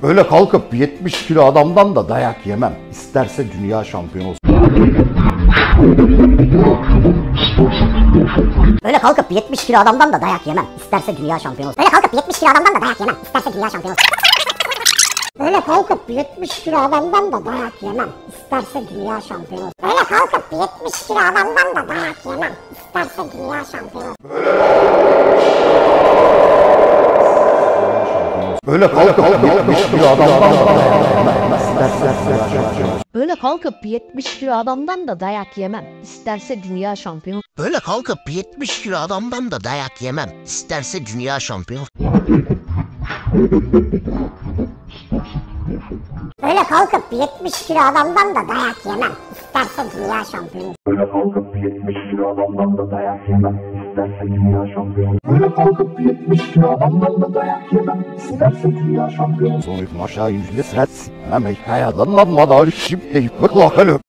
Böyle kalkıp 70 kilo adamdan da dayak yemem. İsterse dünya şampiyonu olsun. Böyle kalkıp 70 kilo adamdan da dayak yemem. İsterse dünya şampiyonu olsun. Böyle kalkıp 70 kilo adamdan da dayak yemem. İsterse dünya şampiyonu olsun. Böyle kalkıp 70 kilo adamdan da dayak yemem. İsterse dünya şampiyonu olsun. Böyle kalkıp 70 kilo adamdan da dayak yemem. İsterse dünya şampiyonu olsun. Böyle kalkıp 70 kilo adamdan da dayak yemem. İsterse dünya şampiyonu olsun. Böyle kalkıp 70 kilo adamdan da dayak yemem. İsterse dünya şampiyonu. Böyle kalkıp 70 kilo adamdan da dayak yemem. İsterse dünya şampiyonu. Böyle kalkıp 70 kilo adamdan da dayak yemem. İsterse dünya şampiyonu olsun. Böyle kalkıp 70 kilo adamdan da dayak yemem. İsterse dünya şampiyonu. Böyle kalkıp 70 kilo adamdan da dayak yemem. İsterse dünya şampiyonu. Sonuç aşağı yüzde ses. Hemen hikaye adamdan madar şimdi bakalım.